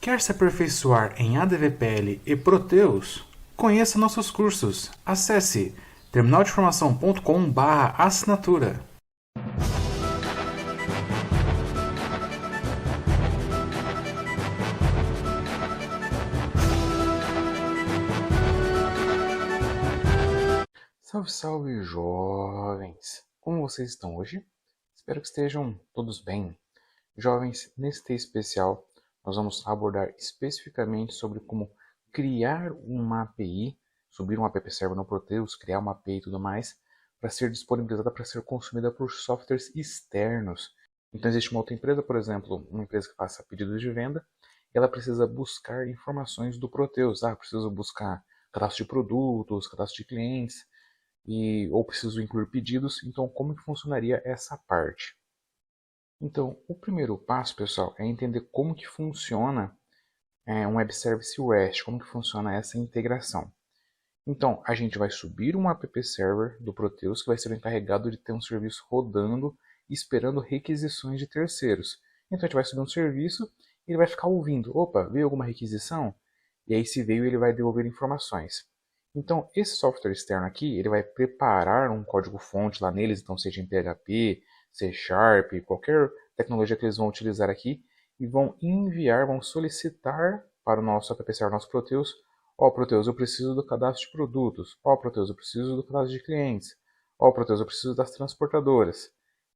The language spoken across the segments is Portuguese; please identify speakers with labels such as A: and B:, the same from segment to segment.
A: Quer se aperfeiçoar em ADVPL e Proteus? Conheça nossos cursos. Acesse terminaldeformação.com/assinatura. Salve, salve, jovens! Como vocês estão hoje? Espero que estejam todos bem. Jovens, nesse texto especial, nós vamos abordar especificamente sobre como criar uma API, subir um app server no Proteus, criar uma API e tudo mais, para ser disponibilizada para ser consumida por softwares externos. Então existe uma outra empresa, por exemplo, uma empresa que faça pedidos de venda, e ela precisa buscar informações do Proteus. Preciso buscar cadastro de produtos, cadastro de clientes, ou preciso incluir pedidos. Então como que funcionaria essa parte? Então, o primeiro passo, pessoal, é entender como que funciona um Web Service REST, como que funciona essa integração. Então, a gente vai subir um app server do Proteus que vai ser o encarregado de ter um serviço rodando, esperando requisições de terceiros. Então, a gente vai subir um serviço e ele vai ficar ouvindo. Opa, veio alguma requisição? E aí, se veio, ele vai devolver informações. Então, esse software externo aqui, ele vai preparar um código-fonte lá neles, então seja em PHP, C Sharp, qualquer tecnologia que eles vão utilizar aqui, e vão enviar, vão solicitar para o nosso app server, nosso Proteus. Proteus, eu preciso do cadastro de produtos. Proteus, eu preciso do cadastro de clientes. Proteus, eu preciso das transportadoras.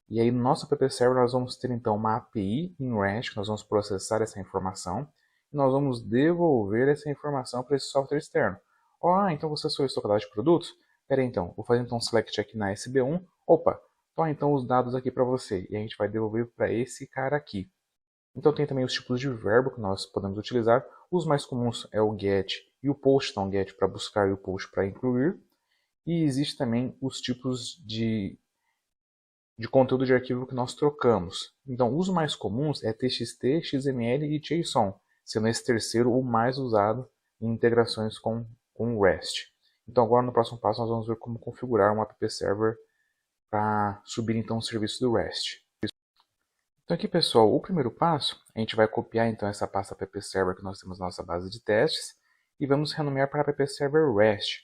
A: E aí no nosso app server nós vamos ter então uma API em REST, nós vamos processar essa informação, e nós vamos devolver essa informação para esse software externo. Então você solicitou cadastro de produtos? Espera aí então, vou fazer então um select aqui na SB1. Então os dados aqui para você. E a gente vai devolver para esse cara aqui. Então tem também os tipos de verbo que nós podemos utilizar. Os mais comuns é o get e o post. Então get para buscar e o post para incluir. E existe também os tipos de conteúdo de arquivo que nós trocamos. Então os mais comuns é TXT, XML e JSON, sendo esse terceiro o mais usado em integrações com o REST. Então agora no próximo passo nós vamos ver como configurar um app server para subir então o serviço do REST. Então aqui, pessoal, o primeiro passo, a gente vai copiar então essa pasta app server que nós temos na nossa base de testes e vamos renomear para app server REST.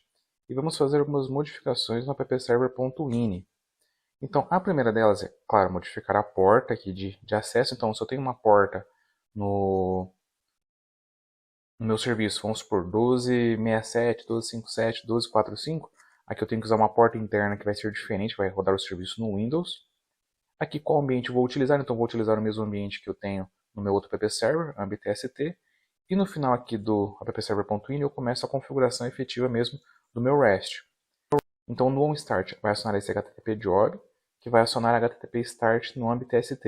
A: E vamos fazer algumas modificações no app server.ini. Então a primeira delas é, claro, modificar a porta aqui de acesso. Então se eu tenho uma porta no meu serviço, vamos supor 1267, 1257, 1245, aqui eu tenho que usar uma porta interna que vai ser diferente, vai rodar o serviço no Windows. Aqui qual ambiente eu vou utilizar? Então vou utilizar o mesmo ambiente que eu tenho no meu outro app server, ambtst. E no final aqui do appserver.ini eu começo a configuração efetiva mesmo do meu REST. Então no onStart vai acionar esse HTTP job, que vai acionar HTTP start no ambtst.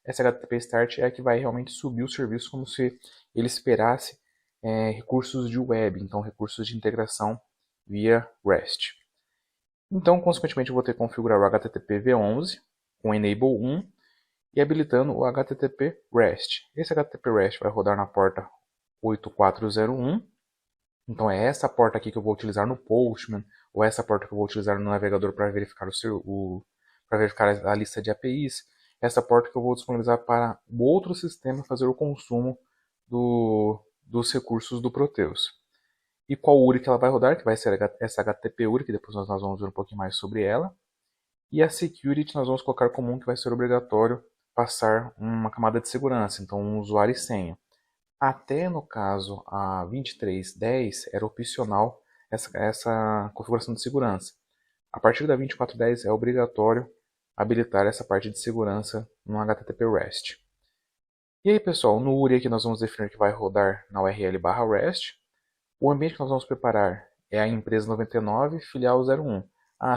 A: Essa HTTP start é a que vai realmente subir o serviço como se ele esperasse recursos de web, então recursos de integração via REST. Então, consequentemente, eu vou ter que configurar o HTTP v11 com enable 1 e habilitando o HTTP REST. Esse HTTP REST vai rodar na porta 8401. Então é essa porta aqui que eu vou utilizar no Postman, ou essa porta que eu vou utilizar no navegador para verificar para verificar a lista de APIs. Essa porta que eu vou disponibilizar para o outro sistema fazer o consumo dos recursos do Proteus. E qual URI que ela vai rodar, que vai ser essa HTTP URI, que depois nós vamos ver um pouquinho mais sobre ela. E a security nós vamos colocar como que vai ser obrigatório passar uma camada de segurança, então um usuário e senha. Até no caso a 2310 era opcional essa configuração de segurança. A partir da 2410 é obrigatório habilitar essa parte de segurança no HTTP REST. E aí, pessoal, no URI aqui nós vamos definir que vai rodar na URL/REST. O ambiente que nós vamos preparar é a empresa 99, filial 01.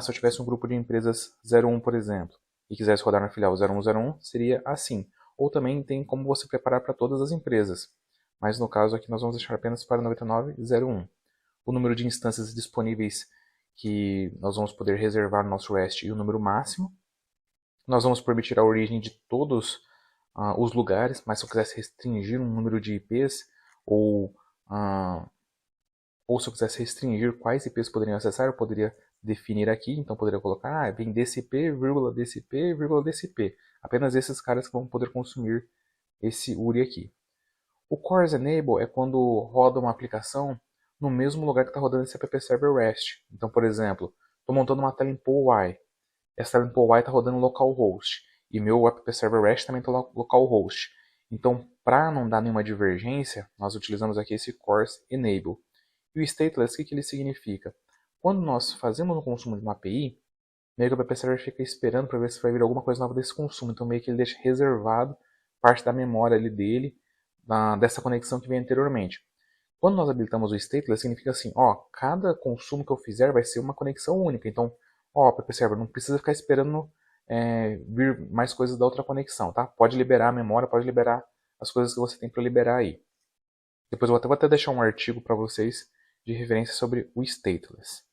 A: Se eu tivesse um grupo de empresas 01, por exemplo, e quisesse rodar na filial 0101, seria assim. Ou também tem como você preparar para todas as empresas. Mas no caso aqui nós vamos deixar apenas para 99 e 01. O número de instâncias disponíveis que nós vamos poder reservar no nosso REST e o número máximo. Nós vamos permitir a origem de todos os lugares, mas se eu quisesse restringir um número de IPs ou se eu quisesse restringir quais IPs poderiam acessar, eu poderia definir aqui. Então poderia colocar, vem desse IP, vírgula desse IP, vírgula desse IP. Apenas esses caras que vão poder consumir esse URI aqui. O CORS Enable é quando roda uma aplicação no mesmo lugar que está rodando esse app server REST. Então, por exemplo, estou montando uma tela em POI. Essa tela em POI está rodando localhost. E meu app server REST também está localhost. Então, para não dar nenhuma divergência, nós utilizamos aqui esse CORS Enable. E o stateless, o que ele significa? Quando nós fazemos um consumo de uma API, meio que o app server fica esperando para ver se vai vir alguma coisa nova desse consumo. Então, meio que ele deixa reservado parte da memória ali dele, dessa conexão que veio anteriormente. Quando nós habilitamos o stateless, significa assim, ó, cada consumo que eu fizer vai ser uma conexão única. Então, ó, app server, não precisa ficar esperando vir mais coisas da outra conexão, tá? Pode liberar a memória, pode liberar as coisas que você tem para liberar aí. Depois eu vou até deixar um artigo para vocês de referência sobre o stateless.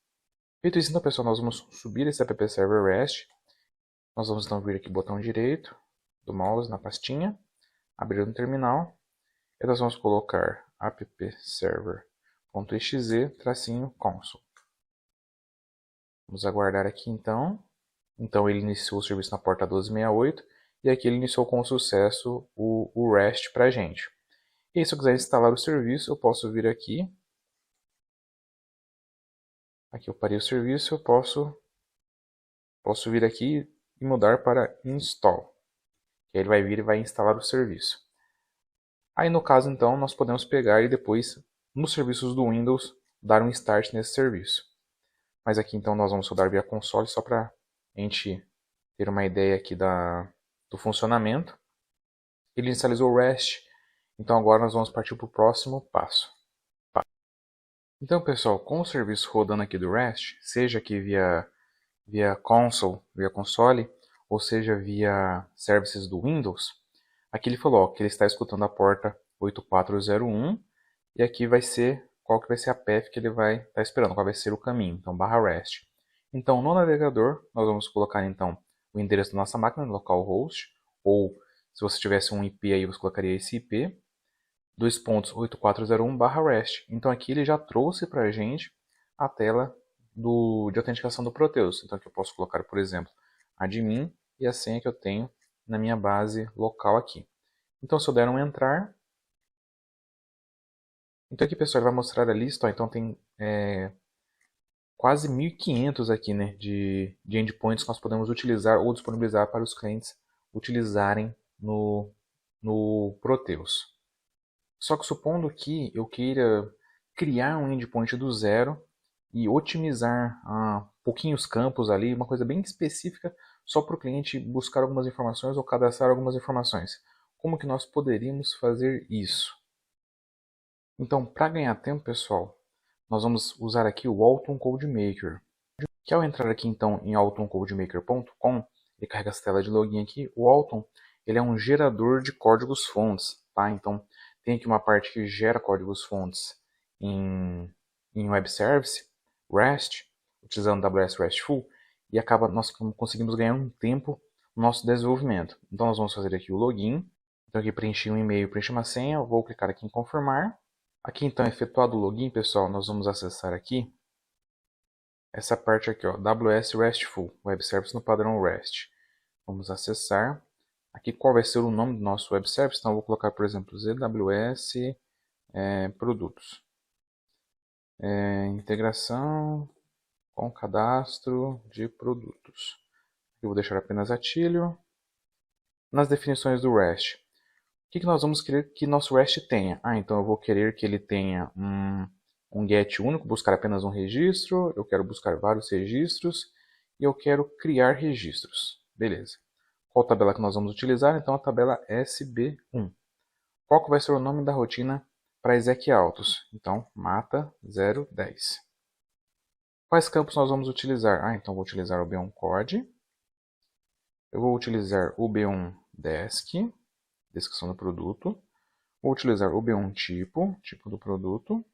A: Feito isso, então, pessoal, nós vamos subir esse app server REST. Nós vamos então vir aqui botão direito do mouse na pastinha, abrir no terminal, e nós vamos colocar appserver.exe-console. Vamos aguardar aqui então. Então ele iniciou o serviço na porta 1268 e aqui ele iniciou com sucesso o REST para a gente. E se eu quiser instalar o serviço, eu posso vir aqui. Aqui eu parei o serviço, eu posso vir aqui e mudar para install. E aí ele vai vir e vai instalar o serviço. Aí no caso então nós podemos pegar e depois nos serviços do Windows dar um start nesse serviço. Mas aqui então nós vamos rodar via console só para a gente ter uma ideia aqui do funcionamento. Ele inicializou o REST, então agora nós vamos partir para o próximo passo. Então pessoal, com o serviço rodando aqui do REST, seja aqui via console, ou seja via services do Windows, aqui ele falou ó, que ele está escutando a porta 8401 e aqui vai ser qual que vai ser a path que ele vai estar esperando, qual vai ser o caminho, então /rest. Então no navegador nós vamos colocar então o endereço da nossa máquina, localhost, ou se você tivesse um IP aí você colocaria esse IP, 2.8401/rest. Então aqui ele já trouxe para a gente a tela de autenticação do Proteus. Então aqui eu posso colocar, por exemplo, admin e a senha que eu tenho na minha base local aqui. Então se eu der um entrar, então aqui pessoal ele vai mostrar a lista, ó, então tem quase 1.500 aqui né, de endpoints que nós podemos utilizar ou disponibilizar para os clientes utilizarem no Proteus. Só que supondo que eu queira criar um endpoint do zero e otimizar pouquinhos campos ali, uma coisa bem específica, só para o cliente buscar algumas informações ou cadastrar algumas informações. Como que nós poderíamos fazer isso? Então, para ganhar tempo, pessoal, nós vamos usar aqui o Alton CodeMaker. Que ao entrar aqui então em altoncodemaker.com, ele carrega essa tela de login aqui. O Alton ele é um gerador de códigos fontes, tá? Então tem aqui uma parte que gera códigos fontes em web service, REST, utilizando AWS RESTful, e nós conseguimos ganhar um tempo no nosso desenvolvimento. Então nós vamos fazer aqui o login. Então aqui preenchi um e-mail, preenchi uma senha, eu vou clicar aqui em confirmar. Aqui então, efetuado o login, pessoal, nós vamos acessar aqui essa parte aqui, ó, AWS RESTful, Web Service no padrão REST. Vamos acessar. Aqui qual vai ser o nome do nosso Web Service? Então eu vou colocar, por exemplo, ZWS Produtos. Integração com cadastro de produtos. Eu vou deixar apenas atilho. Nas definições do REST, o que nós vamos querer que nosso REST tenha? Então eu vou querer que ele tenha um get único, buscar apenas um registro, eu quero buscar vários registros e eu quero criar registros. Beleza. Qual tabela que nós vamos utilizar? Então a tabela SB1. Qual que vai ser o nome da rotina para exec autos? Então mata 010. Quais campos nós vamos utilizar? Então vou utilizar o B1 Code. Eu vou utilizar o B1 Desk, descrição do produto. Vou utilizar o B1 tipo do produto.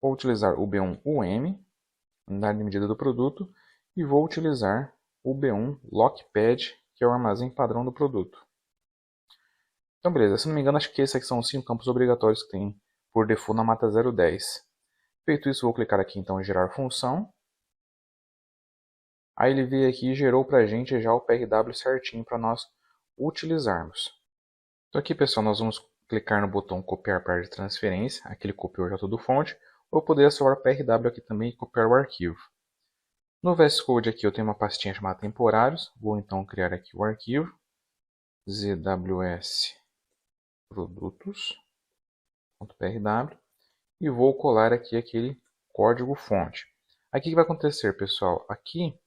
A: Vou utilizar o B1 UM, unidade de medida do produto. E vou utilizar o B1 Lockpad, que é o armazém padrão do produto. Então beleza, se não me engano acho que esses aqui são os 5 campos obrigatórios que tem por default na Mata 010. Feito isso, vou clicar aqui então em gerar função. Aí ele veio aqui e gerou para a gente já o PRW certinho para nós utilizarmos. Então aqui pessoal, nós vamos clicar no botão copiar para de transferência, aqui ele copiou já tudo fonte, ou poderia salvar para RW aqui também e copiar o arquivo. No VS Code aqui eu tenho uma pastinha chamada temporários, vou então criar aqui o arquivo zws produtos.prw e vou colar aqui aquele código fonte. Aqui o que vai acontecer, pessoal? Aqui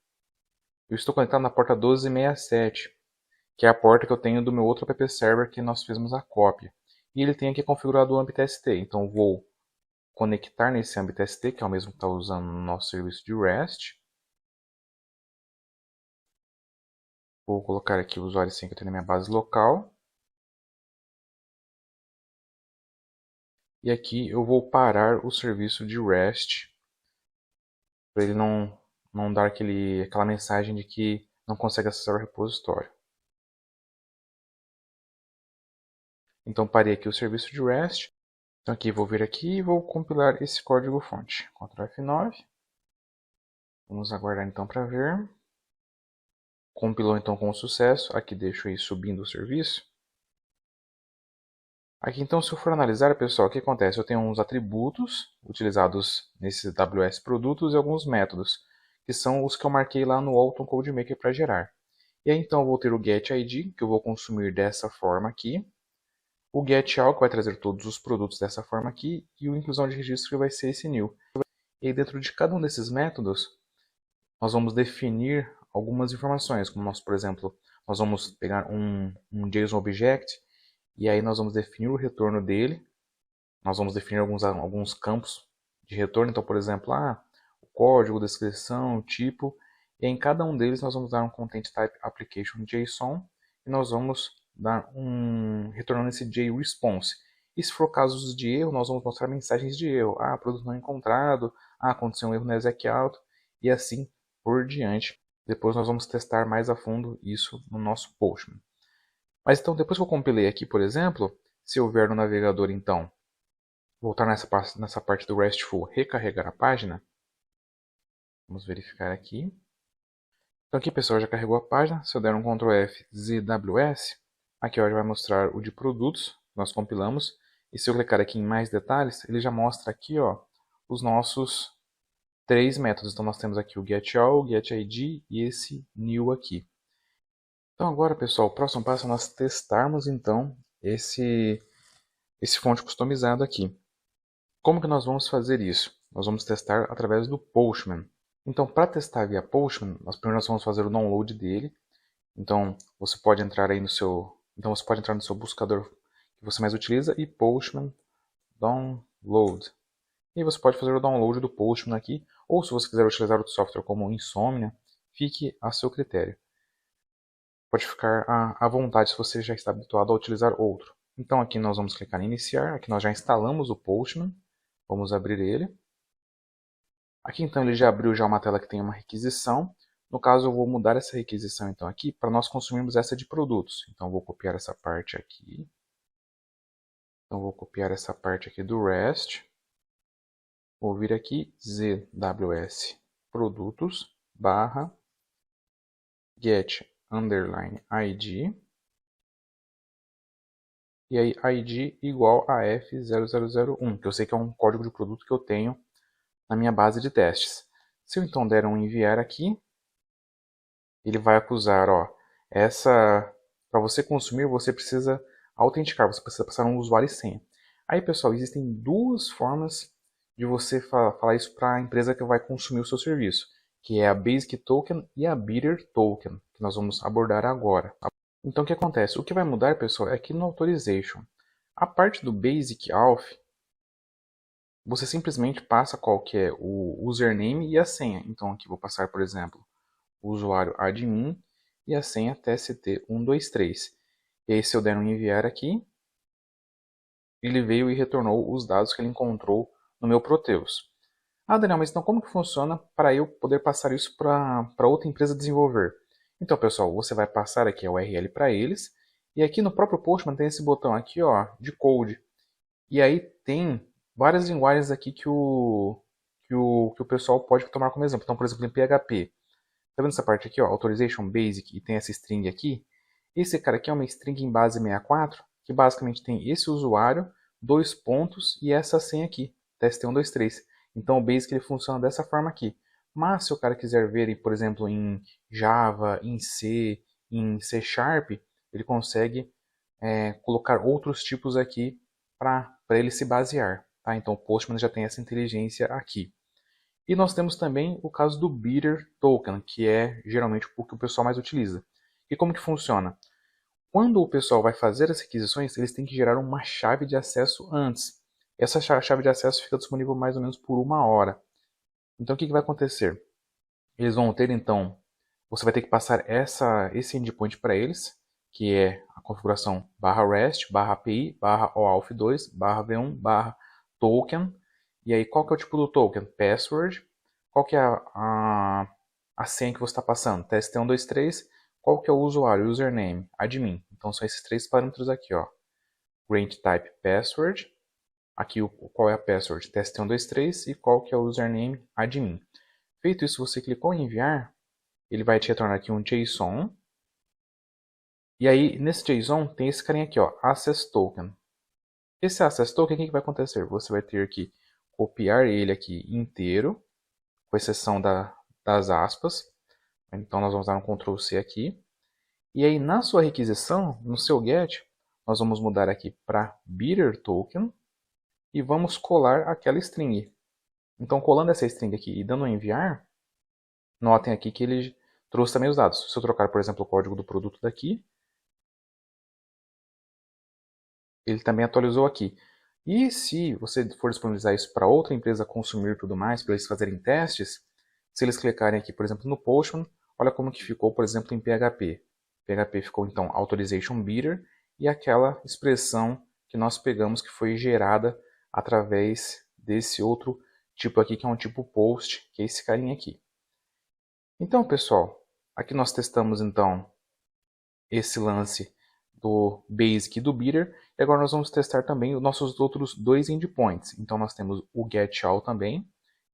A: eu estou conectado na porta 1267, que é a porta que eu tenho do meu outro app server que nós fizemos a cópia. E ele tem aqui configurado o AmbTST, então vou conectar nesse AmbTST, que é o mesmo que está usando no nosso serviço de REST. Vou colocar aqui o usuário sim que eu tenho na minha base local. E aqui eu vou parar o serviço de REST, para ele não dar aquela mensagem de que não consegue acessar o repositório. Então parei aqui o serviço de REST. Então aqui vou vir aqui e vou compilar esse código fonte. Ctrl F9. Vamos aguardar então para ver. Compilou então com sucesso. Aqui deixo aí subindo o serviço. Aqui então, se eu for analisar, pessoal, o que acontece? Eu tenho uns atributos utilizados nesses AWS produtos e alguns métodos, que são os que eu marquei lá no Alton CodeMaker para gerar. E aí então eu vou ter o getID, que eu vou consumir dessa forma aqui. O getAll, que vai trazer todos os produtos dessa forma aqui. E o inclusão de registro, que vai ser esse new. E aí dentro de cada um desses métodos, nós vamos definir algumas informações, como nós, por exemplo, nós vamos pegar um JSON Object, e aí nós vamos definir o retorno dele. Nós vamos definir alguns campos de retorno. Então, por exemplo, o código, descrição, o tipo. E em cada um deles nós vamos dar um Content Type Application JSON. E nós vamos dar retornando esse JResponse. E se for casos de erro, nós vamos mostrar mensagens de erro. Produto não encontrado. Aconteceu um erro no execOut. E assim por diante. Depois nós vamos testar mais a fundo isso no nosso Postman. Mas então, depois que eu compilei aqui, por exemplo, se eu vier no navegador, então, voltar nessa parte do RESTful, recarregar a página, vamos verificar aqui. Então aqui, pessoal, já carregou a página. Se eu der um Ctrl F, ZWS, aqui ó, já vai mostrar o de produtos que nós compilamos. E se eu clicar aqui em mais detalhes, ele já mostra aqui ó, os nossos 3 métodos. Então nós temos aqui o getAll, o getID e esse new aqui. Então agora, pessoal, o próximo passo é nós testarmos então esse fonte customizado aqui. Como que nós vamos fazer isso? Nós vamos testar através do Postman. Então, para testar via Postman, primeiro nós vamos fazer o download dele. Então, você pode entrar aí no seu buscador que você mais utiliza e Postman Download. E você pode fazer o download do Postman aqui, ou se você quiser utilizar outro software como o Insomnia, fique a seu critério. Pode ficar à vontade se você já está habituado a utilizar outro. Então aqui nós vamos clicar em iniciar, aqui nós já instalamos o Postman, vamos abrir ele. Aqui então ele já abriu uma tela que tem uma requisição. No caso eu vou mudar essa requisição então aqui para nós consumirmos essa de produtos. Então eu vou copiar essa parte aqui. Então vou copiar essa parte aqui do REST. Vou vir aqui ZWS produtos barra get underline ID. E aí ID igual a F0001, que eu sei que é um código de produto que eu tenho na minha base de testes. Se eu então der um enviar aqui, ele vai acusar, ó, para você consumir, você precisa autenticar, você precisa passar um usuário e senha. Aí, pessoal, existem duas formas de você falar isso para a empresa que vai consumir o seu serviço, que é a Basic Token e a Bidder Token, que nós vamos abordar agora. Então o que acontece? O que vai mudar, pessoal, é aqui no Authorization. A parte do Basic Auth, você simplesmente passa qual que é o username e a senha. Então aqui vou passar, por exemplo, o usuário admin e a senha tst123. E aí se eu der um enviar aqui, ele veio e retornou os dados que ele encontrou no meu Proteus. Daniel, mas então como que funciona para eu poder passar isso para outra empresa desenvolver? Então, pessoal, você vai passar aqui a URL para eles. E aqui no próprio Postman tem esse botão aqui, ó, de code. E aí tem várias linguagens aqui que o pessoal pode tomar como exemplo. Então, por exemplo, em PHP. Tá vendo essa parte aqui, ó, Authorization Basic, e tem essa string aqui? Esse cara aqui é uma string em base 64, que basicamente tem esse usuário, dois pontos e essa senha aqui, test123. Então o Basic ele funciona dessa forma aqui. Mas se o cara quiser ver, por exemplo, em Java, em C, em C Sharp, ele consegue colocar outros tipos aqui para ele se basear. Tá? Então o Postman já tem essa inteligência aqui. E nós temos também o caso do Bidder Token, que é geralmente o que o pessoal mais utiliza. E como que funciona? Quando o pessoal vai fazer as requisições, eles têm que gerar uma chave de acesso antes. Essa chave de acesso fica disponível mais ou menos por 1 hora. Então o que vai acontecer? Eles vão ter então, você vai ter que passar esse endpoint para eles, que é a configuração /rest, /api, /oauth2, /v1, /token. E aí qual que é o tipo do token? Password. Qual que é a senha que você está passando? test123. Qual que é o usuário? Username, admin. Então são esses três parâmetros aqui, ó. Grant type password. Aqui qual é a password? test123 e qual que é o username? Admin. Feito isso, você clicou em enviar, ele vai te retornar aqui um JSON. E aí, nesse JSON, tem esse carinha aqui, ó, Access Token. Esse Access Token, o que vai acontecer? Você vai ter que copiar ele aqui inteiro, com exceção das aspas. Então, nós vamos dar um Ctrl C aqui. E aí, na sua requisição, no seu GET, nós vamos mudar aqui para Bidder Token e vamos colar aquela string. Então, colando essa string aqui e dando um enviar, notem aqui que ele trouxe também os dados. Se eu trocar, por exemplo, o código do produto daqui, ele também atualizou aqui. E se você for disponibilizar isso para outra empresa consumir e tudo mais, para eles fazerem testes, se eles clicarem aqui, por exemplo, no Postman, olha como que ficou, por exemplo, em PHP. PHP ficou, então, Authorization Bidder e aquela expressão que nós pegamos que foi gerada através desse outro tipo aqui, que é um tipo POST, que é esse carinha aqui. Então, pessoal, aqui nós testamos, então, esse lance do Basic e do Bidder. E agora nós vamos testar também os nossos outros dois endpoints. Então nós temos o GetAll também.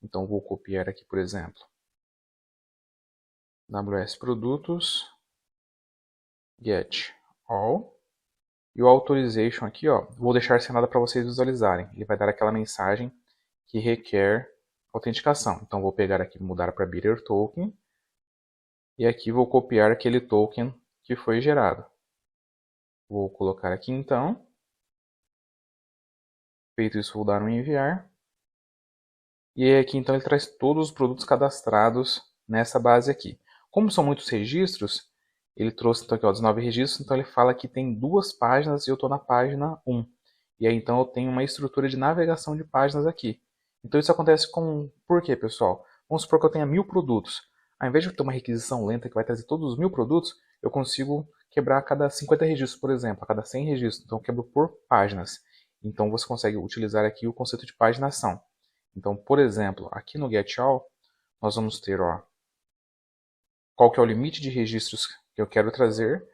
A: Então vou copiar aqui, por exemplo, WS Produtos, GetAll. E o Authorization aqui, ó, vou deixar sem nada para vocês visualizarem. Ele vai dar aquela mensagem que requer autenticação. Então vou pegar aqui, mudar para Bidder Token. E aqui vou copiar aquele token que foi gerado. Vou colocar aqui então. Feito isso, vou dar um enviar. E aí aqui então ele traz todos os produtos cadastrados nessa base aqui. Como são muitos registros, ele trouxe então aqui ó, 19 registros, então ele fala que tem 2 páginas e eu estou na página 1. E aí então eu tenho uma estrutura de navegação de páginas aqui. Então isso acontece com... Por quê, pessoal? Vamos supor que eu tenha 1000 produtos. Ao invés de eu ter uma requisição lenta que vai trazer todos os 1000 produtos, eu consigo quebrar a cada 50 registros, por exemplo, a cada 100 registros. Então eu quebro por páginas. Então você consegue utilizar aqui o conceito de paginação. Então, por exemplo, aqui no GetAll, nós vamos ter qual que é o limite de registros que eu quero trazer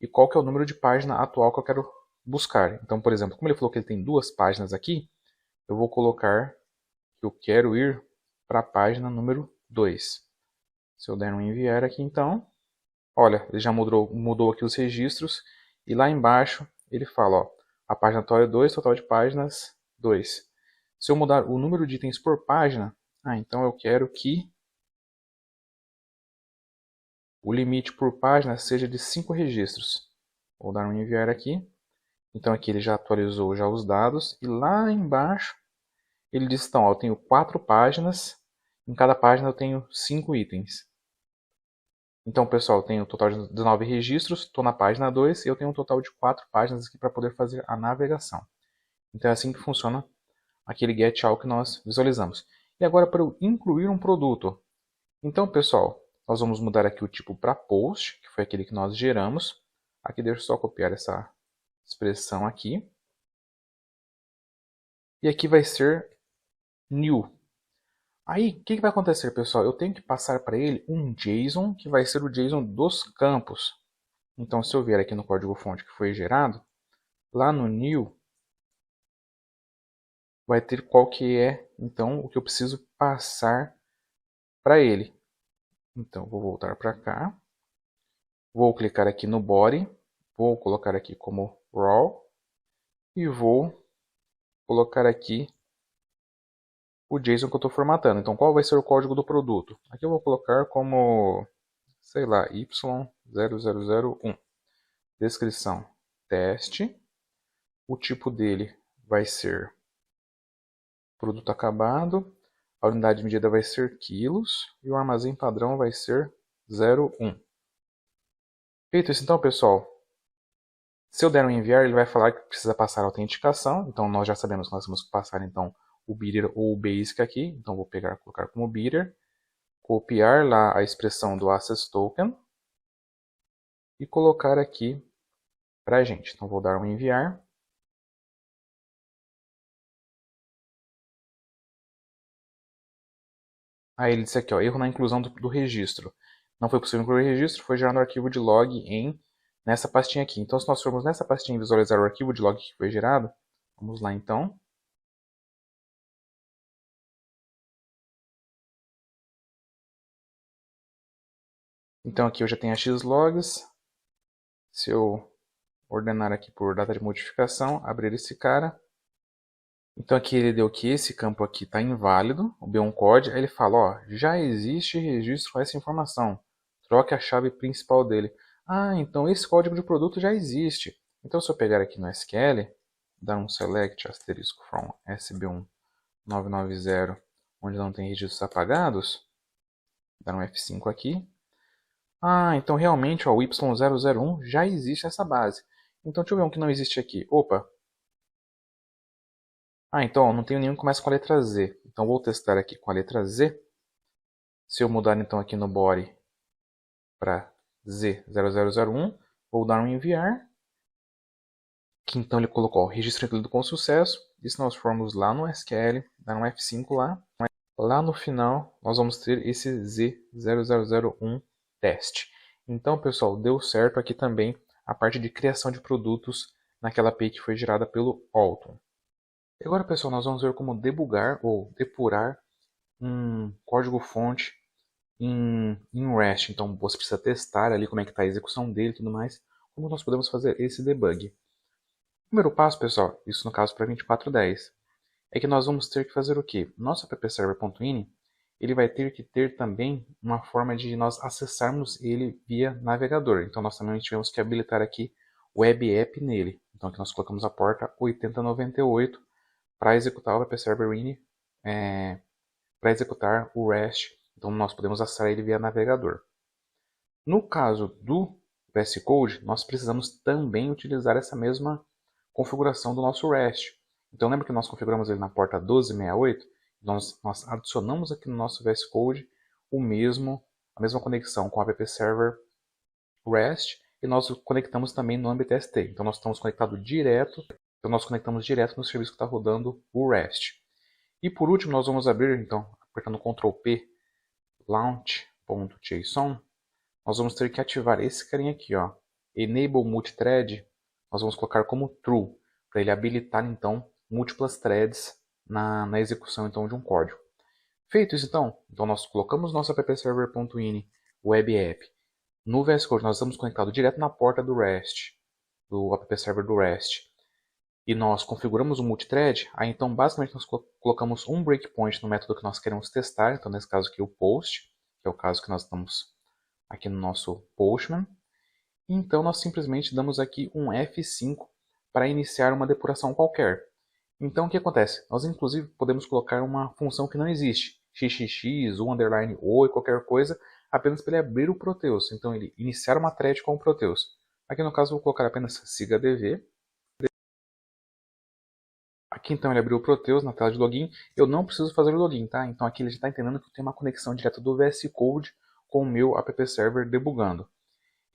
A: e qual que é o número de página atual que eu quero buscar. Então, por exemplo, como ele falou que ele tem 2 páginas aqui, eu vou colocar que eu quero ir para a página número 2. Se eu der um enviar aqui, então, olha, ele já mudou aqui os registros e lá embaixo ele fala, ó, a página atual é 2, total de páginas 2. Se eu mudar o número de itens por página, então eu quero que o limite por página seja de 5 registros. Vou dar um enviar aqui. Então aqui ele já atualizou já os dados. E lá embaixo ele diz, então, ó, eu tenho 4 páginas. Em cada página eu tenho 5 itens. Então, pessoal, eu tenho um total de 19 registros. Estou na página 2 e eu tenho um total de 4 páginas aqui para poder fazer a navegação. Então é assim que funciona aquele GetAll que nós visualizamos. E agora para eu incluir um produto. Então, pessoal, nós vamos mudar aqui o tipo para post, que foi aquele que nós geramos. Aqui deixa eu só copiar essa expressão aqui. E aqui vai ser new. Aí, o que vai acontecer, pessoal? Eu tenho que passar para ele um JSON, que vai ser o JSON dos campos. Então, se eu vier aqui no código-fonte que foi gerado, lá no new, vai ter qual que é, então, o que eu preciso passar para ele. Então, vou voltar para cá. Vou clicar aqui no body. Vou colocar aqui como raw. e vou colocar aqui o JSON que eu estou formatando. Então, qual vai ser o código do produto? Aqui eu vou colocar como, sei lá, Y0001. Descrição, teste. O tipo dele vai ser produto acabado. A unidade de medida vai ser quilos. E o armazém padrão vai ser 01. Feito isso então, pessoal, se eu der um enviar, ele vai falar que precisa passar a autenticação. Então, nós já sabemos que nós temos que passar então o bidder ou o basic aqui. Então, vou pegar, colocar como bidder, copiar lá a expressão do access token e colocar aqui para a gente. Então, vou dar um enviar. Aí ele disse aqui, ó, erro na inclusão do registro. Não foi possível incluir o registro, foi gerado um arquivo de log nessa pastinha aqui. Então, se nós formos nessa pastinha visualizar o arquivo de log que foi gerado, vamos lá então. Então aqui eu já tenho a xlogs. Se eu ordenar aqui por data de modificação, abrir esse cara. Então aqui ele deu que esse campo aqui está inválido, o b1code. Aí ele fala, ó, já existe registro com essa informação. Troque a chave principal dele. Ah, então esse código de produto já existe. Então se eu pegar aqui no SQL, dar um select asterisco from sb1990, onde não tem registros apagados, dar um F5 aqui. Ah, então realmente ó, o Y001 já existe essa base. Então deixa eu ver um que não existe aqui. Opa! Ah, então ó, não tenho nenhum que começa com a letra Z. Então vou testar aqui com a letra Z. Se eu mudar então aqui no body para Z0001, vou dar um enviar. Que então ele colocou o registro incluído com sucesso. E se nós formos lá no SQL, dar um F5 lá no final nós vamos ter esse Z0001 teste. Então, pessoal, deu certo aqui também a parte de criação de produtos naquela API que foi gerada pelo Alton. E agora, pessoal, nós vamos ver como debugar ou depurar um código-fonte em REST. Então, você precisa testar ali como é que está a execução dele e tudo mais. Como nós podemos fazer esse debug? Primeiro passo, pessoal, isso no caso para 2410, é que nós vamos ter que fazer o quê? Nosso appserver.ini ele vai ter que ter também uma forma de nós acessarmos ele via navegador. Então nós também tivemos que habilitar aqui o web app nele. Então aqui nós colocamos a porta 8098 para executar o appserver.ini, para executar o REST. Então nós podemos acessar ele via navegador. No caso do VS Code, nós precisamos também utilizar essa mesma configuração do nosso REST. Então lembra que nós configuramos ele na porta 1268? Nós adicionamos aqui no nosso VS Code a mesma conexão com o app server REST e nós conectamos também no AmbitST. Então nós estamos conectados direto, no serviço que está rodando o REST. E por último nós vamos abrir, então, apertando Ctrl P, launch.json, nós vamos ter que ativar esse carinha aqui, ó, Enable Multithread, nós vamos colocar como True, para ele habilitar então múltiplas threads na execução então de um código. Feito isso então nós colocamos nosso appserver.ini web app no VS Code, nós estamos conectados direto na porta do REST, do appserver do REST, e nós configuramos o multithread, aí então basicamente nós colocamos um breakpoint no método que nós queremos testar, então nesse caso aqui o post, que é o caso que nós estamos aqui no nosso Postman. Então nós simplesmente damos aqui um F5 para iniciar uma depuração qualquer. Então o que acontece? Nós inclusive podemos colocar uma função que não existe, xxx, underline ou qualquer coisa, apenas para ele abrir o Proteus. Então ele iniciar uma thread com o Proteus. Aqui no caso eu vou colocar apenas sigadv. Aqui então ele abriu o Proteus na tela de login. Eu não preciso fazer o login, tá? Então aqui ele já está entendendo que eu tenho uma conexão direta do VS Code com o meu app server debugando.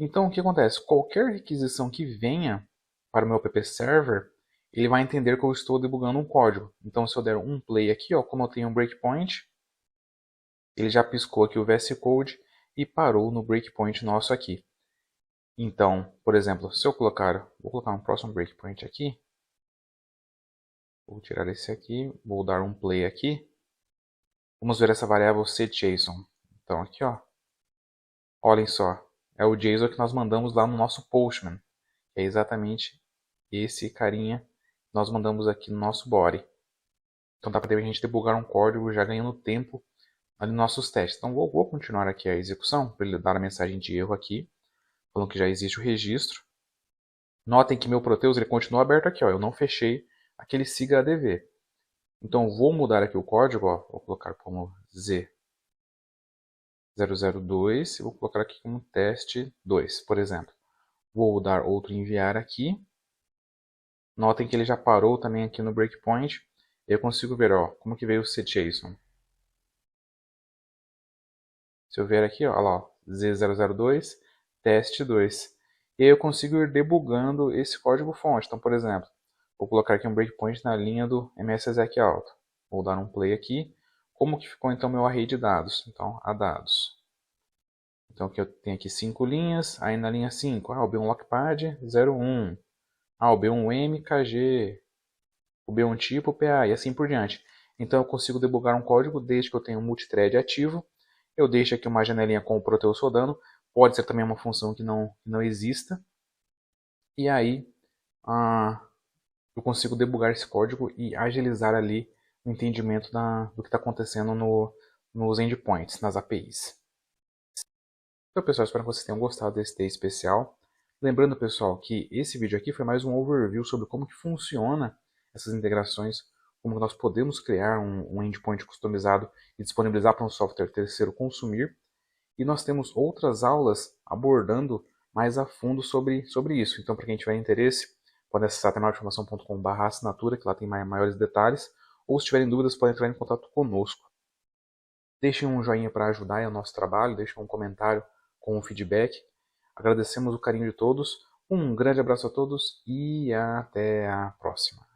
A: Então o que acontece? Qualquer requisição que venha para o meu app server, ele vai entender que eu estou debugando um código. Então se eu der um play aqui, ó, como eu tenho um breakpoint, ele já piscou aqui o VS Code e parou no breakpoint nosso aqui. Então, por exemplo, se eu colocar, vou colocar um próximo breakpoint aqui, vou tirar esse aqui, vou dar um play aqui, vamos ver essa variável setJSON. Então aqui, ó, olhem só, é o JSON que nós mandamos lá no nosso Postman. É exatamente esse carinha nós mandamos aqui no nosso body. Então dá para a gente debugar um código já ganhando tempo ali nos nossos testes. Então vou continuar aqui a execução para ele dar a mensagem de erro aqui, falando que já existe o registro. Notem que meu Proteus ele continua aberto aqui, ó, eu não fechei aquele siga ADV. Então vou mudar aqui o código, ó, vou colocar como Z002 e vou colocar aqui como teste 2, por exemplo. Vou dar outro enviar aqui. Notem que ele já parou também aqui no breakpoint. Eu consigo ver, ó, como que veio o setJSON. Se eu ver aqui, ó, lá, ó, Z002, teste 2. E aí eu consigo ir debugando esse código fonte. Então, por exemplo, vou colocar aqui um breakpoint na linha do MSExecAuto. Vou dar um play aqui. Como que ficou então meu array de dados? Então, a dados. Então aqui eu tenho aqui 5 linhas, aí na linha 5, o B1 Lockpad 01, o B1 MKG, o B1 tipo PA e assim por diante. Então eu consigo debugar um código desde que eu tenha um multithread ativo. Eu deixo aqui uma janelinha com o Proteus rodando, pode ser também uma função que não exista. E aí eu consigo debugar esse código e agilizar ali o entendimento do que está acontecendo nos endpoints, nas APIs. Então, pessoal, espero que vocês tenham gostado desse day especial. Lembrando, pessoal, que esse vídeo aqui foi mais um overview sobre como que funciona essas integrações, como nós podemos criar um endpoint customizado e disponibilizar para um software terceiro consumir. E nós temos outras aulas abordando mais a fundo sobre isso. Então, para quem tiver interesse, pode acessar terminalinformação.com/assinatura, que lá tem maiores detalhes. Ou se tiverem dúvidas, podem entrar em contato conosco. Deixem um joinha para ajudar o nosso trabalho, deixem um comentário com o feedback. Agradecemos o carinho de todos. Um grande abraço a todos e até a próxima.